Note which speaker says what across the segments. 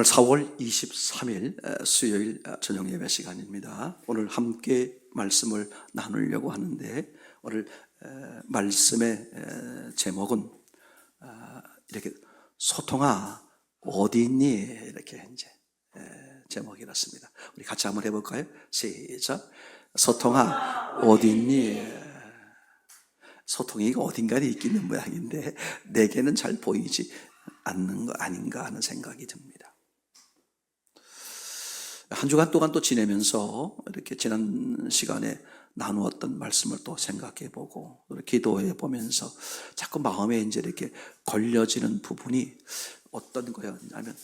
Speaker 1: 오늘 4월 23일 수요일 저녁 예배 시간입니다. 오늘 함께 말씀을 나누려고 하는데 오늘 말씀의 제목은 이렇게 소통아 어디 있니? 이렇게 이제 제목이었습니다. 우리 같이 한번 해볼까요? 시작. 소통아 어디 있니? 소통이가 어딘가에 있기는 모양인데 내게는 잘 보이지 않는 거 아닌가 하는 생각이 듭니다. 한 주간 동안 또 지내면서 이렇게 지난 시간에 나누었던 말씀을 또 생각해 보고 기도해 보면서 자꾸 마음에 이제 이렇게 걸려지는 부분이 어떤 거였냐면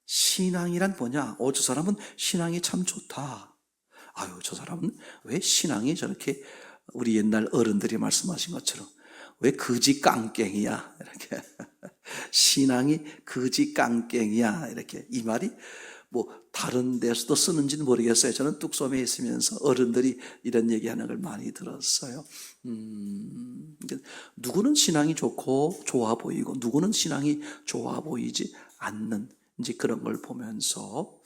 Speaker 1: 신앙이란 뭐냐? 저 사람은 신앙이 참 좋다. 저 사람은 왜 신앙이 저렇게 우리 옛날 어른들이 말씀하신 것처럼 왜 거지 깡깽이야? 이렇게 신앙이 거지 깡깽이야. 이렇게 이 말이 뭐 다른 데서도 쓰는지는 모르겠어요. 저는 뚝섬에 있으면서 어른들이 이런 얘기하는 걸 많이 들었어요. 누구는 신앙이 좋고 좋아 보이고 누구는 신앙이 좋아 보이지 않는 이제 그런 걸 보면서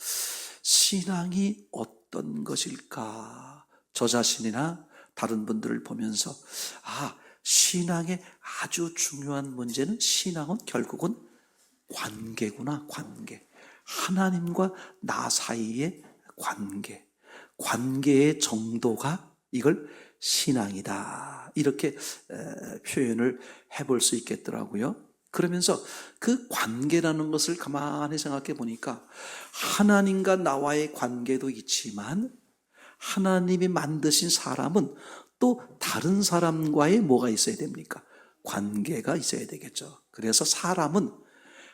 Speaker 1: 신앙이 어떤 것일까? 저 자신이나 다른 분들을 보면서 신앙의 아주 중요한 문제는 신앙은 결국은 관계구나. 관계. 하나님과 나 사이의 관계의 정도가 이걸 신앙이다. 이렇게 표현을 해볼 수 있겠더라고요. 그러면서 그 관계라는 것을 가만히 생각해 보니까 하나님과 나와의 관계도 있지만 하나님이 만드신 사람은 또 다른 사람과의 뭐가 있어야 됩니까? 관계가 있어야 되겠죠. 그래서 사람은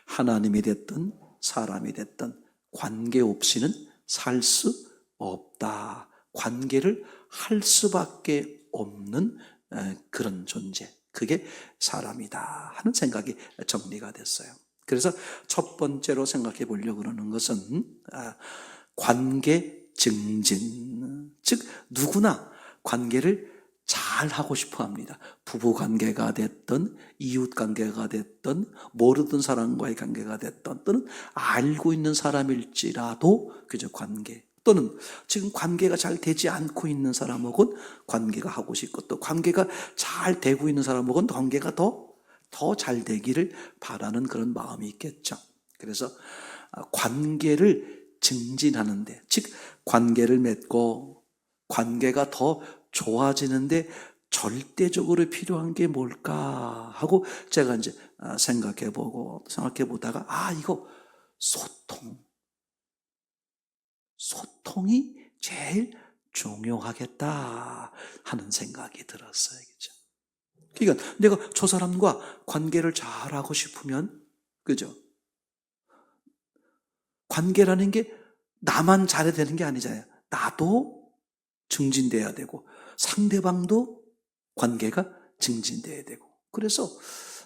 Speaker 1: 하나님이 됐든 사람이 됐든 관계 없이는 살 수 없다. 관계를 할 수밖에 없는 그런 존재. 그게 사람이다 하는 생각이 정리가 됐어요. 그래서 첫 번째로 생각해 보려고 하는 것은 관계 증진. 즉 누구나 관계를 잘 하고 싶어 합니다. 부부 관계가 됐든 이웃 관계가 됐든 모르던 사람과의 관계가 됐든 또는 알고 있는 사람일지라도 그저 관계 또는 지금 관계가 잘 되지 않고 있는 사람하고는 관계가 하고 싶고 또 관계가 잘 되고 있는 사람하고는 관계가 더 잘 되기를 바라는 그런 마음이 있겠죠. 그래서 관계를 증진하는데 즉 관계를 맺고 관계가 더 좋아지는데 절대적으로 필요한 게 뭘까 하고 제가 이제 생각해 보다가 이거 소통이 제일 중요하겠다 하는 생각이 들었어요. 그죠? 그러니까 내가 저 사람과 관계를 잘하고 싶으면 그죠? 관계라는 게 나만 잘해야 되는 게 아니잖아요. 나도 증진돼야 되고 상대방도 관계가 증진돼야 되고 그래서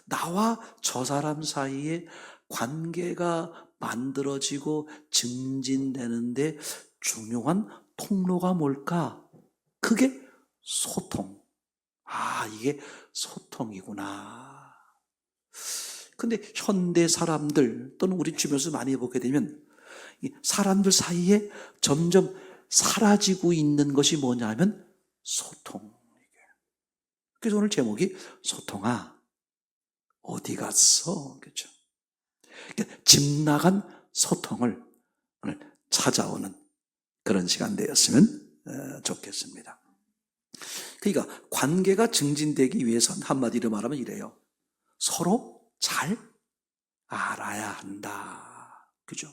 Speaker 1: 나와 저 사람 사이에 관계가 만들어지고 증진되는데 중요한 통로가 뭘까? 그게 소통. 이게 소통이구나. 근데 현대 사람들 또는 우리 주변에서 많이 보게 되면 사람들 사이에 점점 사라지고 있는 것이 뭐냐면 소통. 그래서 오늘 제목이 소통아 어디 갔어? 그렇죠? 그러니까 집 나간 소통을 오늘 찾아오는 그런 시간 되었으면 좋겠습니다. 그러니까 관계가 증진되기 위해서는 한마디로 말하면 이래요. 서로 잘 알아야 한다. 그죠?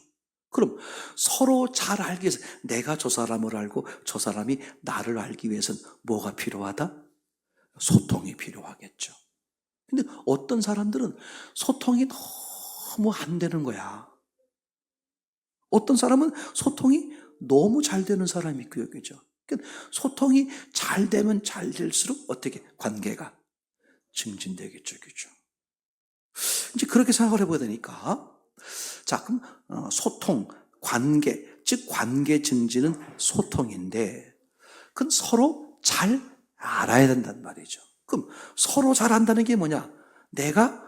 Speaker 1: 그럼 서로 잘 알기 위해서 내가 저 사람을 알고 저 사람이 나를 알기 위해서는 뭐가 필요하다? 소통이 필요하겠죠. 근데 어떤 사람들은 소통이 너무 안 되는 거야. 어떤 사람은 소통이 너무 잘 되는 사람이 있고요. 그죠? 그러니까 소통이 잘 되면 잘 될수록 어떻게 관계가 증진되겠죠. 그죠? 이제 그렇게 생각을 해봐야 되니까 자, 그럼 소통, 관계, 즉 관계 증진은 소통인데 그건 서로 잘 알아야 된단 말이죠. 그럼 서로 잘 안다는 게 뭐냐? 내가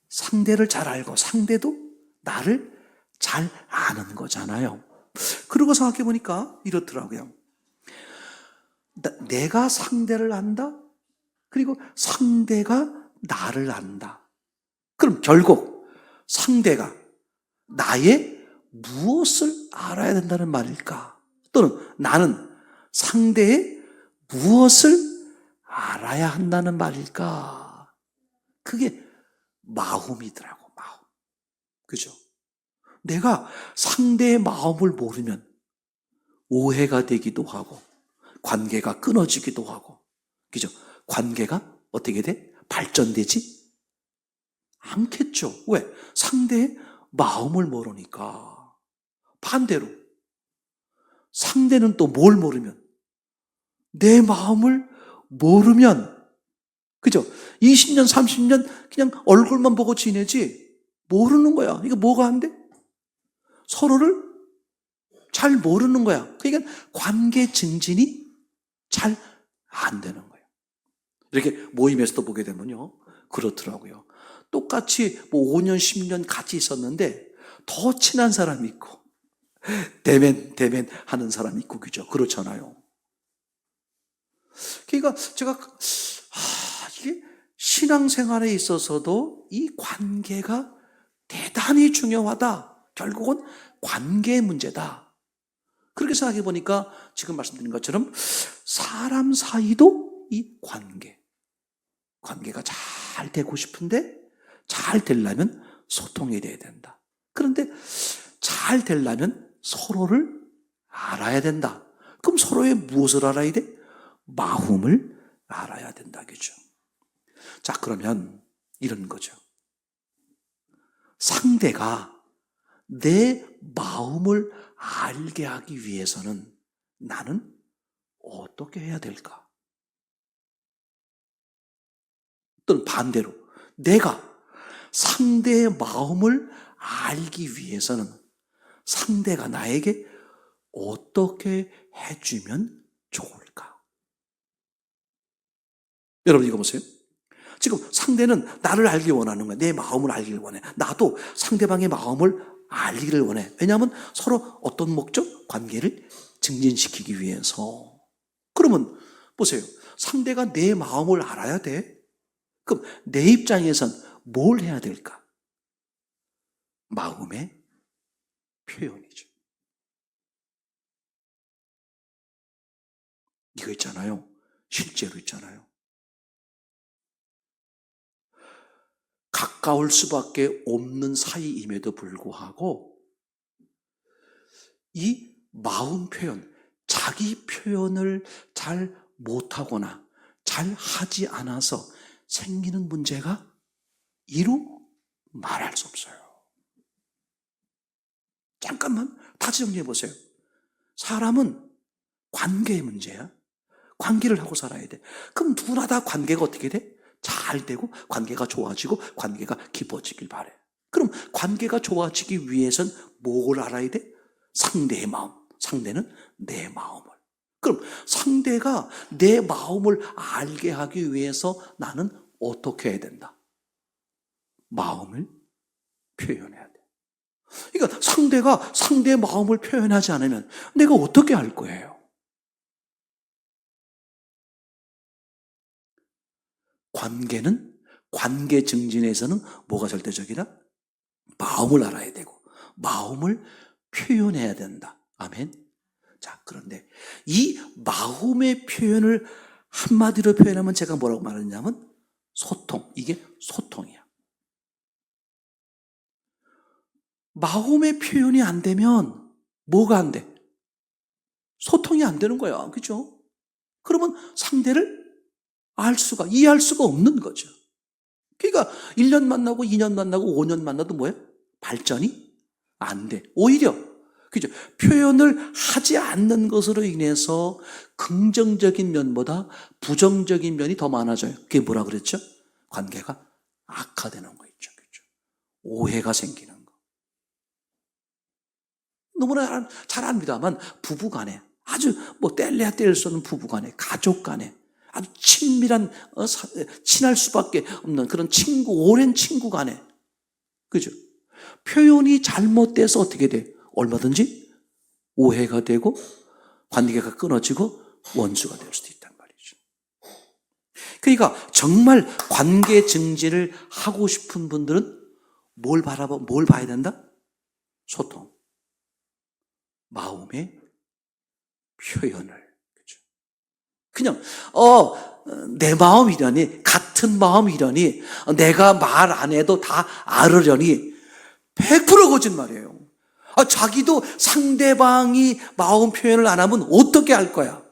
Speaker 1: 상대를 잘 알고 상대도 나를 잘 아는 거잖아요. 그러고 생각해 보니까 이렇더라고요. 내가 상대를 안다? 그리고 상대가 나를 안다. 그럼 결국 상대가 나의 무엇을 알아야 된다는 말일까? 또는 나는 상대의 무엇을 알아야 한다는 말일까? 그게 마음이더라고, 마음. 그죠? 내가 상대의 마음을 모르면 오해가 되기도 하고, 관계가 끊어지기도 하고, 그죠? 관계가 어떻게 돼? 발전되지 않겠죠. 왜? 상대의 마음을 모르니까. 반대로 상대는 또 뭘 모르면, 내 마음을 모르면, 그죠? 20년, 30년 그냥 얼굴만 보고 지내지 모르는 거야. 이거 뭐가 안 돼? 서로를 잘 모르는 거야. 그러니까 관계 증진이 잘 안 되는 거예요. 이렇게 모임에서도 보게 되면요, 그렇더라고요. 똑같이 뭐 5년, 10년 같이 있었는데 더 친한 사람이 있고 대면 하는 사람이 있고, 그죠? 그렇잖아요. 그러니까 제가 이게 신앙생활에 있어서도 이 관계가 대단히 중요하다. 결국은 관계의 문제다. 그렇게 생각해 보니까 지금 말씀드린 것처럼 사람 사이도 이 관계가 잘 되고 싶은데 잘 되려면 소통이 돼야 된다. 그런데 잘 되려면 서로를 알아야 된다. 그럼 서로의 무엇을 알아야 돼? 마음을 알아야 된다겠죠. 자, 그러면 이런 거죠. 상대가 내 마음을 알게 하기 위해서는 나는 어떻게 해야 될까? 또는 반대로 내가 상대의 마음을 알기 위해서는 상대가 나에게 어떻게 해주면 좋을까? 여러분 이거 보세요. 지금 상대는 나를 알길 원하는 거야. 내 마음을 알기를 원해. 나도 상대방의 마음을 알기를 원해. 왜냐하면 서로 어떤 목적? 관계를 증진시키기 위해서. 그러면 보세요. 상대가 내 마음을 알아야 돼. 그럼 내 입장에선 뭘 해야 될까? 마음의 표현이죠. 이거 있잖아요. 실제로 있잖아요. 가까울 수밖에 없는 사이임에도 불구하고 이 마음 표현, 자기 표현을 잘 못하거나 잘 하지 않아서 생기는 문제가 이루 말할 수 없어요. 잠깐만 다시 정리해 보세요. 사람은 관계의 문제야. 관계를 하고 살아야 돼. 그럼 누구나 다 관계가 어떻게 돼? 잘 되고 관계가 좋아지고 관계가 깊어지길 바래. 그럼 관계가 좋아지기 위해선 뭘 알아야 돼? 상대의 마음. 상대는 내 마음을. 그럼 상대가 내 마음을 알게 하기 위해서 나는 어떻게 해야 된다? 마음을 표현해야 돼. 그러니까 상대가 상대의 마음을 표현하지 않으면 내가 어떻게 할 거예요? 관계는, 관계 증진에서는 뭐가 절대적이다? 마음을 알아야 되고 마음을 표현해야 된다. 아멘. 자, 그런데 이 마음의 표현을 한마디로 표현하면 제가 뭐라고 말했냐면 소통. 이게 소통이야. 마음의 표현이 안 되면 뭐가 안 돼? 소통이 안 되는 거야. 그죠? 그러면 상대를 이해할 수가 없는 거죠. 그러니까 1년 만나고 2년 만나고 5년 만나도 뭐야? 발전이 안 돼. 오히려 그죠? 표현을 하지 않는 것으로 인해서 긍정적인 면보다 부정적인 면이 더 많아져요. 그게 뭐라 그랬죠? 관계가 악화되는 거 있죠. 그죠? 오해가 생기는 거. 너무나 잘 압니다만 부부간에 아주 뭐 뗄래야 뗄 수 없는 부부간에, 가족간에 아주 친밀한 친할 수밖에 없는 그런 친구, 오랜 친구 간에, 그죠? 표현이 잘못돼서 어떻게 돼? 얼마든지 오해가 되고 관계가 끊어지고 원수가 될 수도 있단 말이죠. 그러니까 정말 관계 증진을 하고 싶은 분들은 뭘 봐야 된다? 소통. 마음의 표현을. 그죠? 그냥, 내 마음이려니, 같은 마음이려니, 내가 말 안 해도 다 알으려니, 100% 거짓말이에요. 자기도 상대방이 마음 표현을 안 하면 어떻게 할 거야?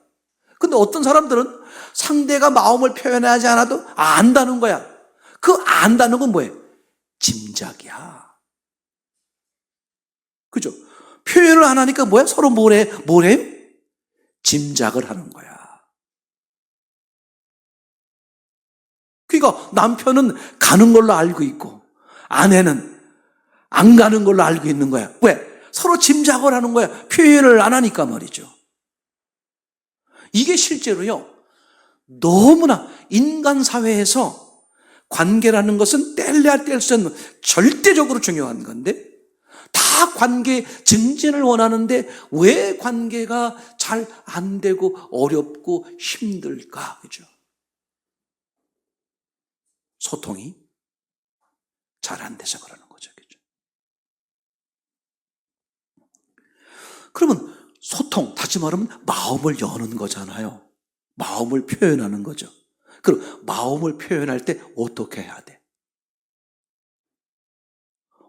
Speaker 1: 근데 어떤 사람들은 상대가 마음을 표현하지 않아도 안다는 거야. 그 안다는 건 뭐예요? 짐작이야. 그죠? 표현을 안 하니까 뭐야? 서로 뭐래요? 짐작을 하는 거야. 그러니까 남편은 가는 걸로 알고 있고 아내는 안 가는 걸로 알고 있는 거야. 왜? 서로 짐작을 하는 거야. 표현을 안 하니까 말이죠. 이게 실제로요, 너무나 인간 사회에서 관계라는 것은 뗄래야 뗄 수 없는 절대적으로 중요한 건데, 다 관계 증진을 원하는데 왜 관계가 잘 안 되고 어렵고 힘들까? 그죠? 소통이 잘 안 돼서 그러는 거죠. 그죠? 그러면 소통, 다시 말하면 마음을 여는 거잖아요. 마음을 표현하는 거죠. 그럼 마음을 표현할 때 어떻게 해야 돼?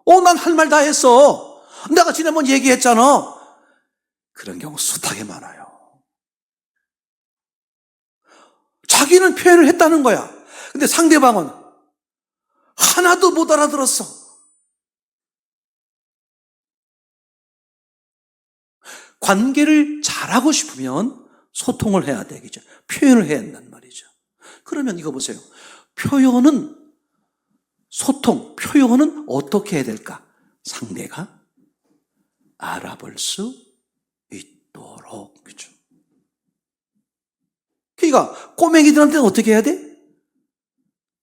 Speaker 1: 난 할 말 다 했어. 내가 지난번 얘기했잖아. 그런 경우 숱하게 많아요. 자기는 표현을 했다는 거야. 근데 상대방은 하나도 못 알아들었어. 관계를 잘하고 싶으면 소통을 해야 되겠죠. 표현을 해야 한단 말이죠. 그러면 이거 보세요. 표현은 어떻게 해야 될까? 상대가 알아볼 수 있도록. 그죠? 그러니까 꼬맹이들한테는 어떻게 해야 돼?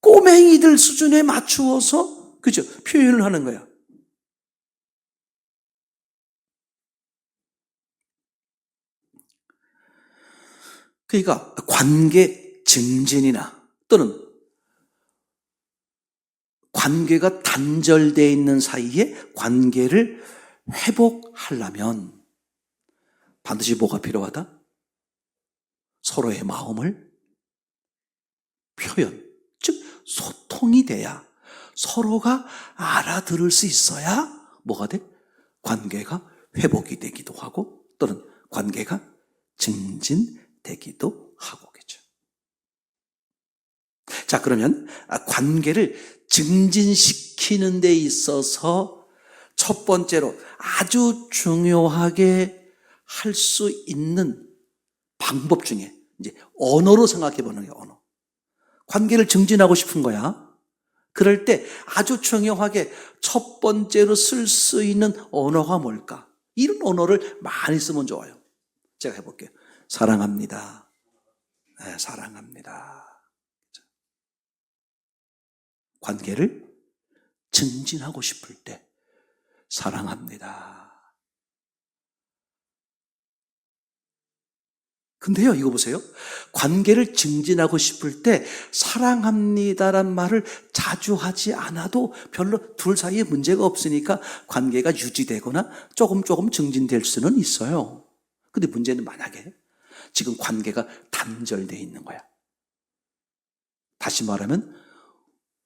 Speaker 1: 꼬맹이들 수준에 맞추어서, 그죠? 표현을 하는 거야. 그러니까 관계 증진이나 또는 관계가 단절되어 있는 사이에 관계를 회복하려면 반드시 뭐가 필요하다? 서로의 마음을 표현, 즉 소통이 돼야, 서로가 알아들을 수 있어야 뭐가 돼? 관계가 회복이 되기도 하고 또는 관계가 증진되기도 하고. 그죠? 자, 그러면 관계를 증진시키는 데 있어서 첫 번째로 아주 중요하게 할 수 있는 방법 중에 이제 언어로 생각해 보는 거예요. 언어. 관계를 증진하고 싶은 거야. 그럴 때 아주 중요하게 첫 번째로 쓸 수 있는 언어가 뭘까? 이런 언어를 많이 쓰면 좋아요. 제가 해볼게요. 사랑합니다. 네, 사랑합니다. 관계를 증진하고 싶을 때 사랑합니다. 근데요, 이거 보세요. 관계를 증진하고 싶을 때 사랑합니다란 말을 자주 하지 않아도 별로 둘 사이에 문제가 없으니까 관계가 유지되거나 조금 증진될 수는 있어요. 근데 문제는 만약에 지금 관계가 단절되어 있는 거야. 다시 말하면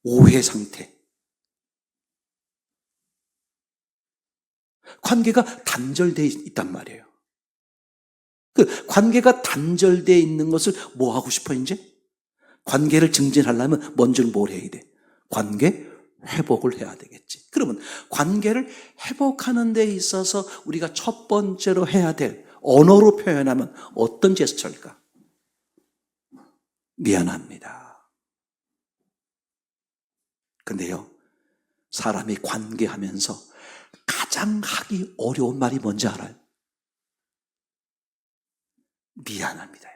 Speaker 1: 오해 상태. 관계가 단절되어 있단 말이에요. 그 관계가 단절되어 있는 것을 뭐 하고 싶어 이제? 관계를 증진하려면 먼저 뭘 해야 돼? 관계 회복을 해야 되겠지. 그러면 관계를 회복하는 데 있어서 우리가 첫 번째로 해야 될, 언어로 표현하면 어떤 제스처일까? 미안합니다. 근데요, 사람이 관계하면서 가장 하기 어려운 말이 뭔지 알아요? 미안합니다.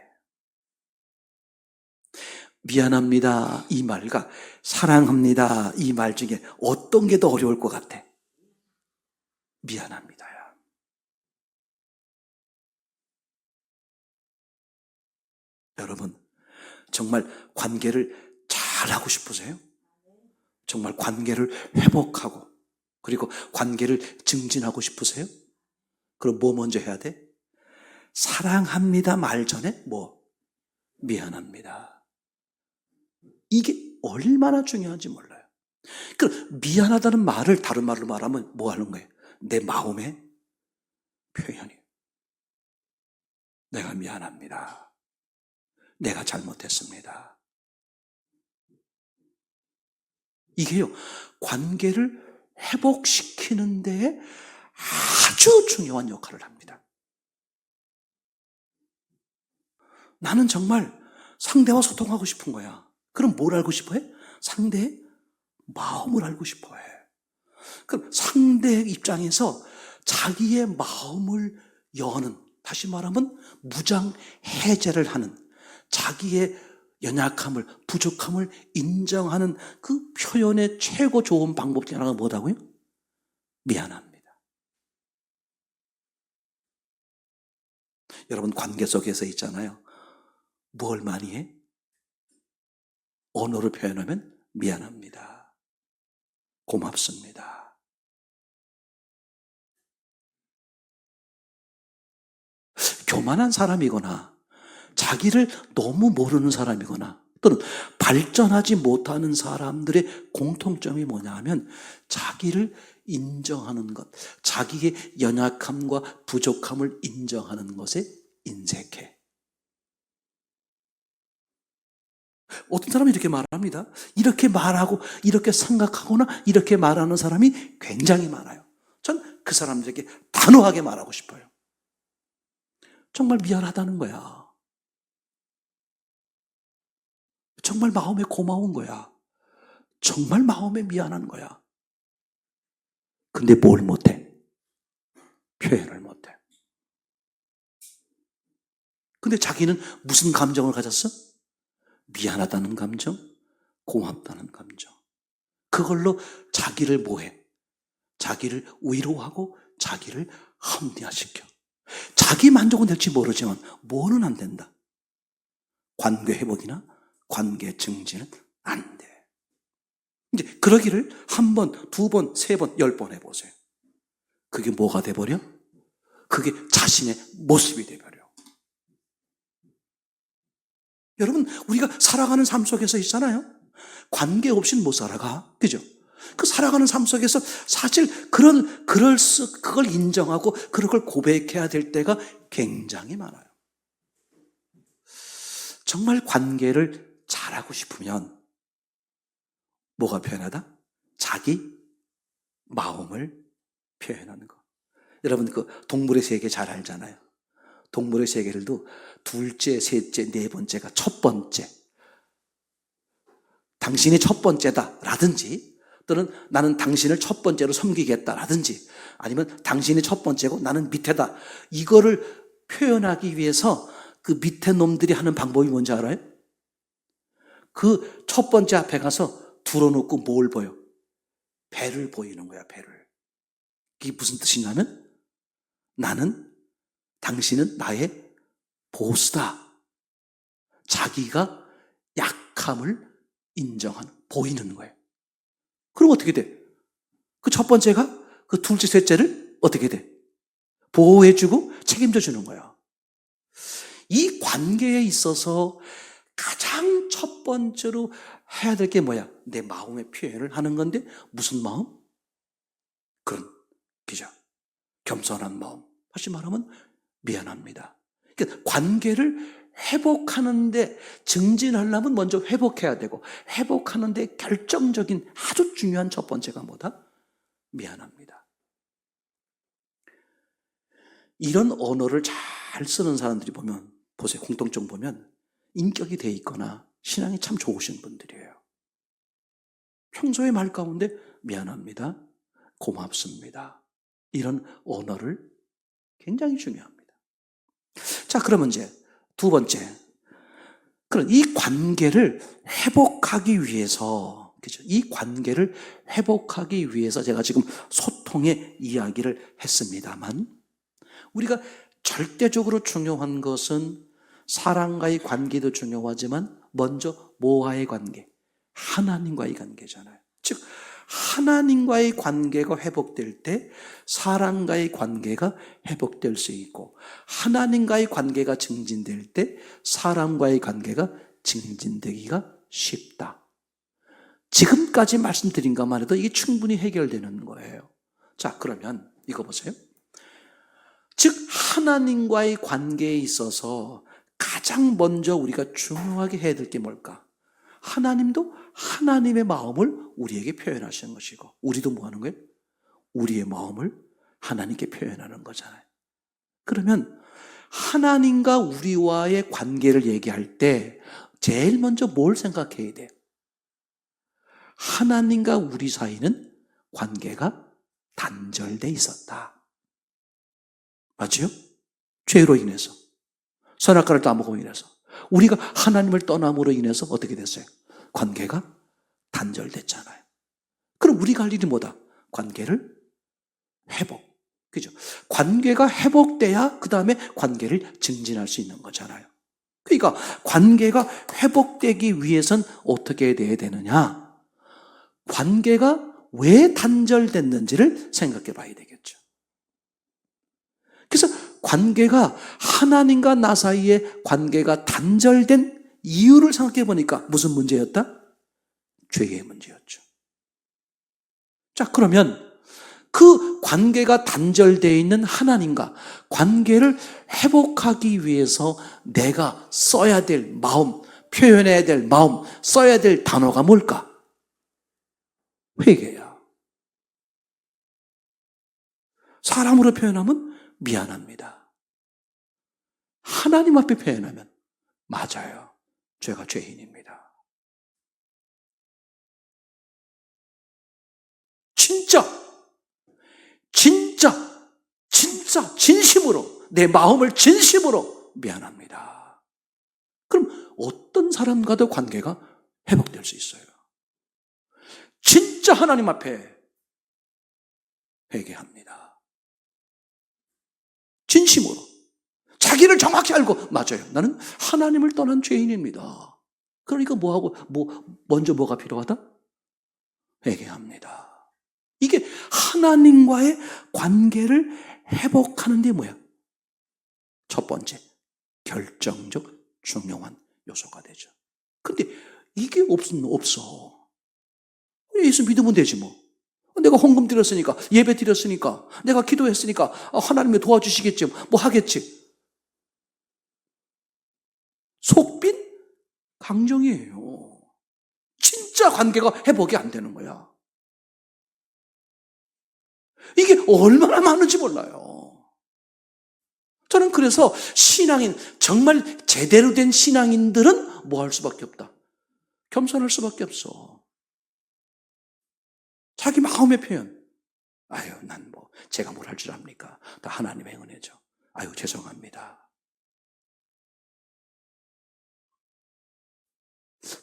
Speaker 1: 미안합니다 이 말과 사랑합니다 이 말 중에 어떤 게 더 어려울 것 같아? 미안합니다야. 여러분, 정말 관계를 잘하고 싶으세요? 정말 관계를 회복하고 그리고 관계를 증진하고 싶으세요? 그럼 뭐 먼저 해야 돼? 사랑합니다 말 전에 미안합니다. 이게 얼마나 중요한지 몰라요. 미안하다는 말을 다른 말로 말하면 뭐 하는 거예요? 내 마음의 표현이에요. 내가 미안합니다. 내가 잘못했습니다. 이게요, 관계를 회복시키는 데에 아주 중요한 역할을 합니다. 나는 정말 상대와 소통하고 싶은 거야. 그럼 뭘 알고 싶어 해? 상대의 마음을 알고 싶어 해. 그럼 상대의 입장에서 자기의 마음을 여는, 다시 말하면 무장해제를 하는, 자기의 연약함을, 부족함을 인정하는 그 표현의 최고 좋은 방법 중에 하나가 뭐다고요? 미안합니다. 여러분, 관계 속에서 있잖아요. 뭘 많이 해? 언어로 표현하면 미안합니다. 고맙습니다. 교만한 사람이거나 자기를 너무 모르는 사람이거나 또는 발전하지 못하는 사람들의 공통점이 뭐냐 하면 자기를 인정하는 것, 자기의 연약함과 부족함을 인정하는 것에 인색해. 어떤 사람이 이렇게 말합니다. 이렇게 말하고 이렇게 생각하거나 이렇게 말하는 사람이 굉장히 많아요. 전 그 사람들에게 단호하게 말하고 싶어요. 정말 미안하다는 거야. 정말 마음에 고마운 거야. 정말 마음에 미안한 거야. 근데 뭘 못해? 표현을 못해. 근데 자기는 무슨 감정을 가졌어? 미안하다는 감정, 고맙다는 감정. 그걸로 자기를 뭐해? 자기를 위로하고 자기를 합리화시켜. 자기 만족은 될지 모르지만 뭐는 안 된다. 관계 회복이나 관계 증진은 안 돼. 이제 그러기를 한 번, 두 번, 세 번, 10번 해보세요. 그게 뭐가 돼버려? 그게 자신의 모습이 돼버려. 여러분, 우리가 살아가는 삶 속에서 있잖아요. 관계 없이는 못 살아가. 그죠? 그 살아가는 삶 속에서 사실 그걸 인정하고 그걸 고백해야 될 때가 굉장히 많아요. 정말 관계를 잘하고 싶으면 뭐가 표현하다? 자기 마음을 표현하는 거. 여러분, 그 동물의 세계 잘 알잖아요. 동물의 세계를도 둘째, 셋째, 네 번째가 첫 번째. 당신이 첫 번째다 라든지, 또는 나는 당신을 첫 번째로 섬기겠다 라든지, 아니면 당신이 첫 번째고 나는 밑에다, 이거를 표현하기 위해서 그 밑에 놈들이 하는 방법이 뭔지 알아요? 그 첫 번째 앞에 가서 둘러놓고 뭘 보여? 배를 보이는 거야, 배를. 이게 무슨 뜻이냐면, 당신은 나의 보스다. 자기가 약함을 인정하는, 보이는 거예요. 그럼 어떻게 돼? 그 첫 번째가 그 둘째, 셋째를 어떻게 돼? 보호해주고 책임져 주는 거야. 이 관계에 있어서 가장 첫 번째로 해야 될 게 뭐야? 내 마음의 표현을 하는 건데, 무슨 마음? 그런, 그죠? 겸손한 마음. 다시 말하면 미안합니다. 그러니까 관계를 회복하는데, 증진하려면 먼저 회복해야 되고, 회복하는데 결정적인 아주 중요한 첫 번째가 뭐다? 미안합니다. 이런 언어를 잘 쓰는 사람들이 보면, 보세요. 공통점 보면 인격이 돼 있거나 신앙이 참 좋으신 분들이에요. 평소의 말 가운데 미안합니다, 고맙습니다, 이런 언어를 굉장히 중요합니다. 자, 그러면 이제 두 번째, 그럼 이 관계를 회복하기 위해서 그죠? 이 관계를 회복하기 위해서 제가 지금 소통의 이야기를 했습니다만, 우리가 절대적으로 중요한 것은 사람과의 관계도 중요하지만 먼저 뭐와의 관계? 하나님과의 관계잖아요. 즉 하나님과의 관계가 회복될 때 사람과의 관계가 회복될 수 있고, 하나님과의 관계가 증진될 때 사람과의 관계가 증진되기가 쉽다. 지금까지 말씀드린 것만 해도 이게 충분히 해결되는 거예요. 자, 그러면 이거 보세요. 즉 하나님과의 관계에 있어서 가장 먼저 우리가 중요하게 해야 될 게 뭘까? 하나님도 하나님의 마음을 우리에게 표현하시는 것이고, 우리도 뭐 하는 거예요? 우리의 마음을 하나님께 표현하는 거잖아요. 그러면 하나님과 우리와의 관계를 얘기할 때 제일 먼저 뭘 생각해야 돼요? 하나님과 우리 사이는 관계가 단절돼 있었다. 맞죠? 죄로 인해서, 선악과를 따먹음으로 인해서, 우리가 하나님을 떠남으로 인해서 어떻게 됐어요? 관계가 단절됐잖아요. 그럼 우리가 할 일이 뭐다? 관계를 회복. 그죠? 관계가 회복돼야 그 다음에 관계를 증진할 수 있는 거잖아요. 그러니까 관계가 회복되기 위해선 어떻게 돼야 되느냐? 관계가 왜 단절됐는지를 생각해 봐야 되겠죠. 그래서 관계가, 하나님과 나 사이의 관계가 단절된 이유를 생각해 보니까 무슨 문제였다? 죄의 문제였죠. 자, 그러면 그 관계가 단절되어 있는 하나님과 관계를 회복하기 위해서 내가 써야 될 마음, 표현해야 될 마음, 써야 될 단어가 뭘까? 회개야. 사람으로 표현하면 미안합니다. 하나님 앞에 표현하면 맞아요. 제가 죄인입니다. 진짜 진심으로, 내 마음을 진심으로 미안합니다. 그럼 어떤 사람과도 관계가 회복될 수 있어요. 진짜 하나님 앞에 회개합니다. 진심으로. 자기를 정확히 알고, 맞아요, 나는 하나님을 떠난 죄인입니다. 그러니까 먼저 뭐가 필요하다? 회개합니다. 이게 하나님과의 관계를 회복하는 데 뭐야? 첫 번째, 결정적 중요한 요소가 되죠. 근데 이게 없어. 예수 믿으면 되지 뭐. 내가 헌금 드렸으니까, 예배 드렸으니까, 내가 기도했으니까 하나님이 도와주시겠지, 뭐 하겠지. 속빈 강정이에요. 진짜 관계가 회복이 안 되는 거야. 이게 얼마나 많은지 몰라요. 저는 그래서 신앙인, 정말 제대로 된 신앙인들은 뭐 할 수밖에 없다? 겸손할 수밖에 없어. 자기 마음의 표현. 아유, 제가 뭘 할 줄 압니까? 다 하나님의 은혜죠. 아유, 죄송합니다.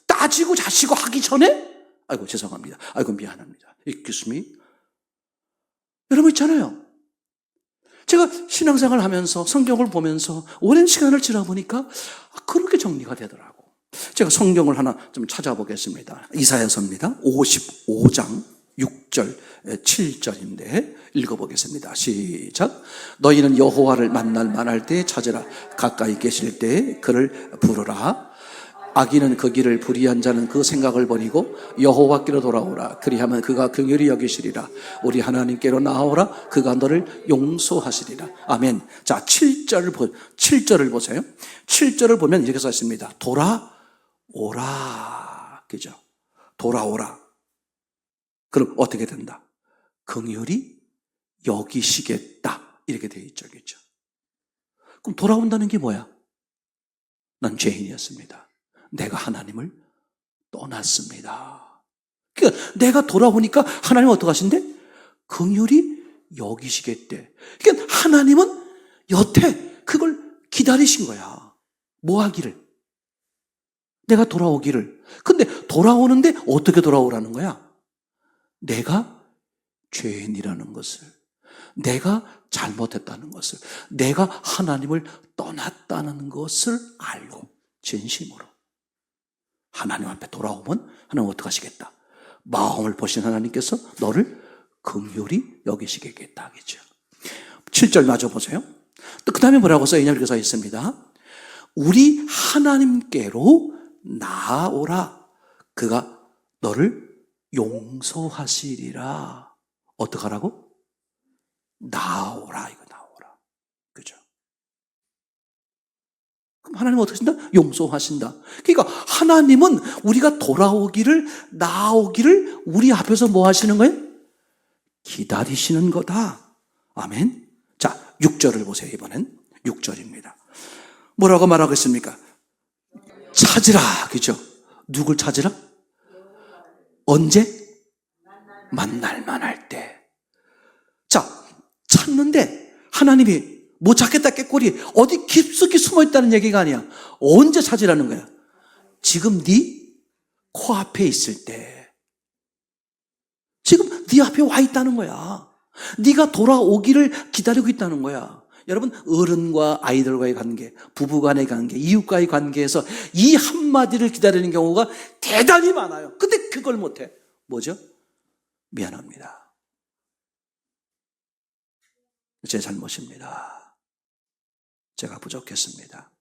Speaker 1: 따지고 자시고 하기 전에, 아이고, 죄송합니다. 아이고, 미안합니다. Excuse me. 여러분 있잖아요. 제가 신앙생활을 하면서 성경을 보면서 오랜 시간을 지나보니까 그렇게 정리가 되더라고. 제가 성경을 하나 좀 찾아보겠습니다. 이사야서입니다. 55장 6절 7절인데 읽어보겠습니다. 시작. 너희는 여호와를 만날 만할 때 찾으라. 가까이 계실 때 그를 부르라. 악인은 그 길을 불의한 자는 그 생각을 버리고 여호와께로 돌아오라. 그리하면 그가 긍휼히 여기시리라. 우리 하나님께로 나아오라. 그가 너를 용서하시리라. 아멘. 자, 7절을 보세요. 7절을 보면 이렇게 써 있습니다. 돌아오라. 그죠? 돌아오라. 그럼 어떻게 된다? 긍휼히 여기시겠다. 이렇게 되어 있죠. 그죠? 그럼 돌아온다는 게 뭐야? 난 죄인이었습니다. 내가 하나님을 떠났습니다. 그러니까 내가 돌아오니까 하나님은 어떡하신대? 긍휼히 여기시겠대. 그러니까 하나님은 여태 그걸 기다리신 거야. 뭐 하기를? 내가 돌아오기를. 근데 돌아오는데 어떻게 돌아오라는 거야? 내가 죄인이라는 것을, 내가 잘못했다는 것을, 내가 하나님을 떠났다는 것을 알고 진심으로 하나님 앞에 돌아오면 하나님 어떻게 하시겠다? 마음을 보신 하나님께서 너를 긍휼히 여기시겠다 하겠죠. 7절 마저 보세요. 또 그 다음에 뭐라고 써있냐 이렇게 써 있습니다. 우리 하나님께로 나아오라. 그가 너를 용서하시리라. 어떡하라고? 나아오라. 이거 나오라. 그죠? 그럼 하나님은 어떻게 하신다? 용서하신다. 그러니까 하나님은 우리가 돌아오기를, 나아오기를 우리 앞에서 뭐 하시는 거예요? 기다리시는 거다. 아멘. 자, 6절을 보세요. 이번엔 6절입니다. 뭐라고 말하겠습니까? 찾으라. 그죠? 누굴 찾으라? 언제? 만날만 할 때. 자, 찾는데 하나님이 못 찾겠다 깨꼬리 어디 깊숙이 숨어있다는 얘기가 아니야. 언제 찾으라는 거야? 지금 네 코앞에 있을 때. 지금 네 앞에 와 있다는 거야. 네가 돌아오기를 기다리고 있다는 거야. 여러분, 어른과 아이들과의 관계, 부부간의 관계, 이웃과의 관계에서 이 한마디를 기다리는 경우가 대단히 많아요. 근데 그걸 못해. 뭐죠? 미안합니다. 제 잘못입니다. 제가 부족했습니다.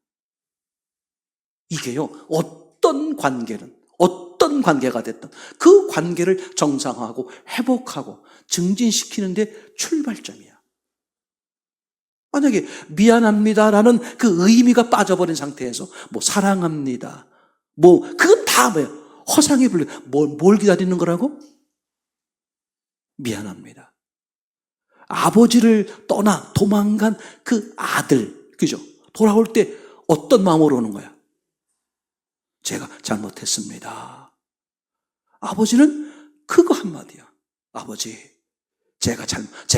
Speaker 1: 이게요, 어떤 관계는, 어떤 관계가 됐든 그 관계를 정상화하고 회복하고 증진시키는데 출발점이야. 만약에 미안합니다라는 그 의미가 빠져버린 상태에서 뭐 사랑합니다, 뭐 그건 다 뭐야? 허상의 분류. 뭘 기다리는 거라고? 미안합니다. 아버지를 떠나 도망간 그 아들, 그죠? 돌아올 때 어떤 마음으로 오는 거야? 제가 잘못했습니다. 아버지는 그거 한마디야. 아버지, 제가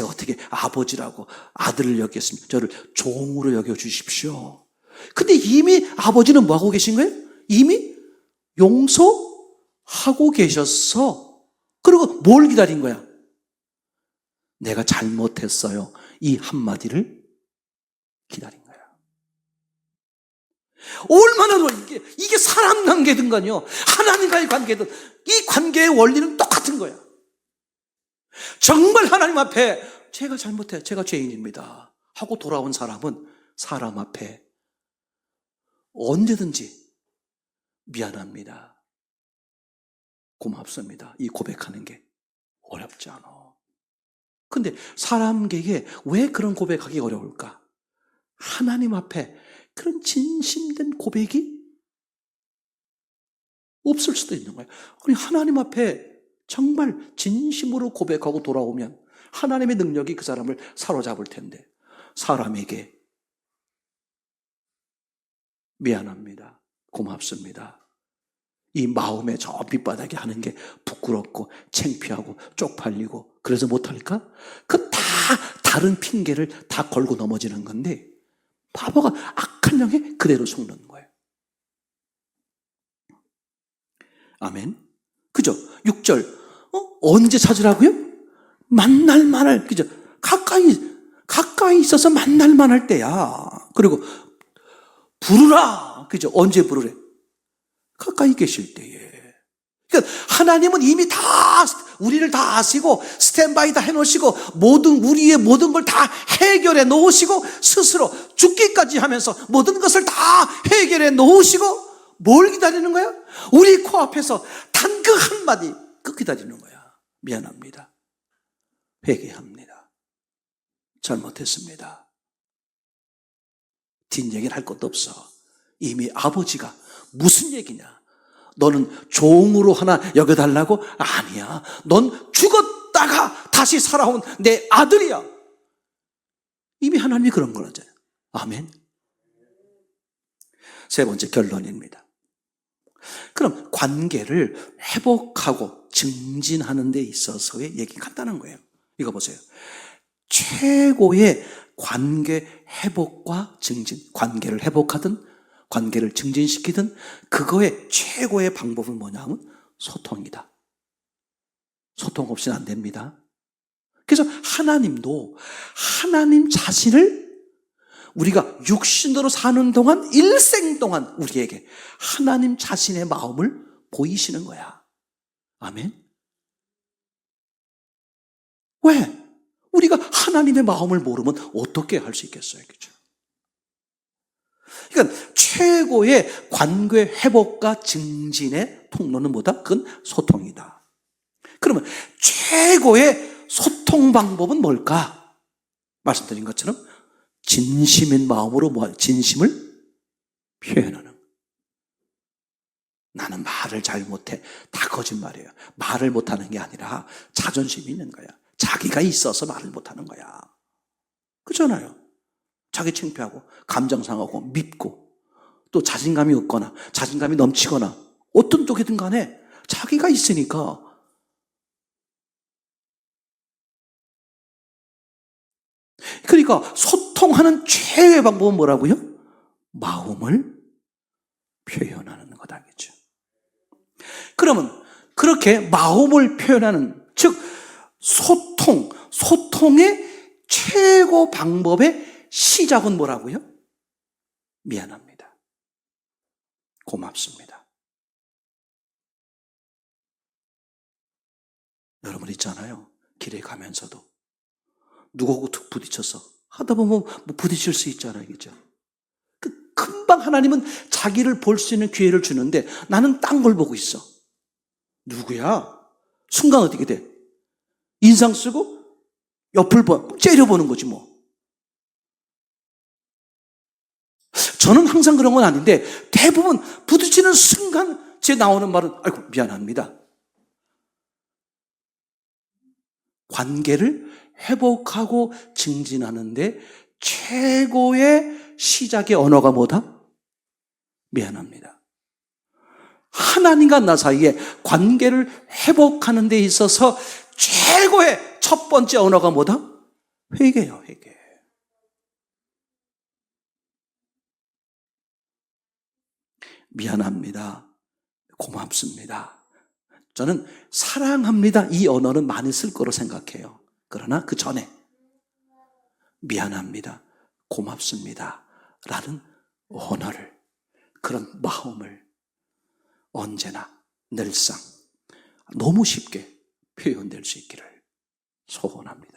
Speaker 1: 어떻게 아버지라고 아들을 여겼습니까? 저를 종으로 여겨주십시오. 근데 이미 아버지는 뭐 하고 계신 거예요? 이미 용서하고 계셨어. 그리고 뭘 기다린 거야? 내가 잘못했어요. 이 한마디를 기다린 거야. 얼마나 이게 사람 관계든간요, 하나님과의 관계든 이 관계의 원리는 똑같은 거야. 정말 하나님 앞에 제가 잘못해, 제가 죄인입니다 하고 돌아온 사람은 사람 앞에 언제든지 미안합니다, 고맙습니다, 이 고백하는 게 어렵지 않아. 근데 사람에게 왜 그런 고백하기 어려울까? 하나님 앞에 그런 진심된 고백이 없을 수도 있는 거예요. 아니, 하나님 앞에 정말 진심으로 고백하고 돌아오면 하나님의 능력이 그 사람을 사로잡을 텐데, 사람에게 미안합니다, 고맙습니다, 이 마음의 저 밑바닥에 하는 게 부끄럽고 창피하고 쪽팔리고 그래서 못할까? 그 다 다른 핑계를 다 걸고 넘어지는 건데, 바보가 악한 영에 그대로 속는 거예요. 아멘. 그죠? 6절. 언제 찾으라고요? 만날만할, 그죠? 가까이 있어서 만날만할 때야. 그리고 부르라. 그죠? 언제 부르래? 가까이 계실 때에. 그러니까 하나님은 이미 다 우리를 다 아시고 스탠바이 다 해놓으시고 우리의 모든 걸 다 해결해 놓으시고 스스로 죽기까지 하면서 모든 것을 다 해결해 놓으시고 뭘 기다리는 거야? 우리 코앞에서 단 그 한마디 그 기다리는 거야. 미안합니다, 회개합니다, 잘못했습니다. 뒷얘기를 할 것도 없어. 이미 아버지가 무슨 얘기냐? 너는 종으로 하나 여겨달라고? 아니야. 넌 죽었다가 다시 살아온 내 아들이야. 이미 하나님이 그런 거라잖아요. 아멘. 세 번째 결론입니다. 그럼 관계를 회복하고 증진하는 데 있어서의 얘기 간단한 거예요. 이거 보세요. 최고의 관계 회복과 증진, 관계를 회복하든 관계를 증진시키든 그거의 최고의 방법은 뭐냐면 소통이다. 소통 없이는 안 됩니다. 그래서 하나님도 하나님 자신을 우리가 육신으로 사는 동안 일생 동안 우리에게 하나님 자신의 마음을 보이시는 거야. 아멘. 왜? 우리가 하나님의 마음을 모르면 어떻게 할 수 있겠어요? 그죠? 그러니까 최고의 관계 회복과 증진의 통로는 뭐다? 그건 소통이다. 그러면 최고의 소통 방법은 뭘까? 말씀드린 것처럼 진심인 마음으로 진심을 표현하는. 나는 말을 잘 못해. 다 거짓말이에요. 말을 못하는 게 아니라 자존심이 있는 거야. 자기가 있어서 말을 못하는 거야. 그렇잖아요. 자기 창피하고 감정 상하고 밉고 또 자신감이 없거나 자신감이 넘치거나 어떤 쪽이든 간에 자기가 있으니까. 그러니까 소통하는 최고의 방법은 뭐라고요? 마음을 표현하는 거다겠죠. 그러면 그렇게 마음을 표현하는, 즉 소통의 최고 방법의 시작은 뭐라고요? 미안합니다. 고맙습니다. 여러분 있잖아요. 길에 가면서도 누구하고 툭 부딪혀서 하다 보면 뭐 부딪힐 수 있잖아요. 그죠? 금방 하나님은 자기를 볼 수 있는 기회를 주는데 나는 딴 걸 보고 있어. 누구야? 순간 어떻게 돼? 인상 쓰고 옆을 째려보는 거지 뭐. 저는 항상 그런 건 아닌데 대부분 부딪히는 순간 제 나오는 말은 아이고 미안합니다. 관계를 회복하고 증진하는데 최고의 시작의 언어가 뭐다? 미안합니다. 하나님과 나 사이에 관계를 회복하는 데 있어서 최고의 첫 번째 언어가 뭐다? 회개요, 회개. 미안합니다. 고맙습니다. 저는 사랑합니다. 이 언어는 많이 쓸 거로 생각해요. 그러나 그 전에 미안합니다. 고맙습니다. 라는 언어를, 그런 마음을 언제나 늘상 너무 쉽게 표현될 수 있기를 소원합니다.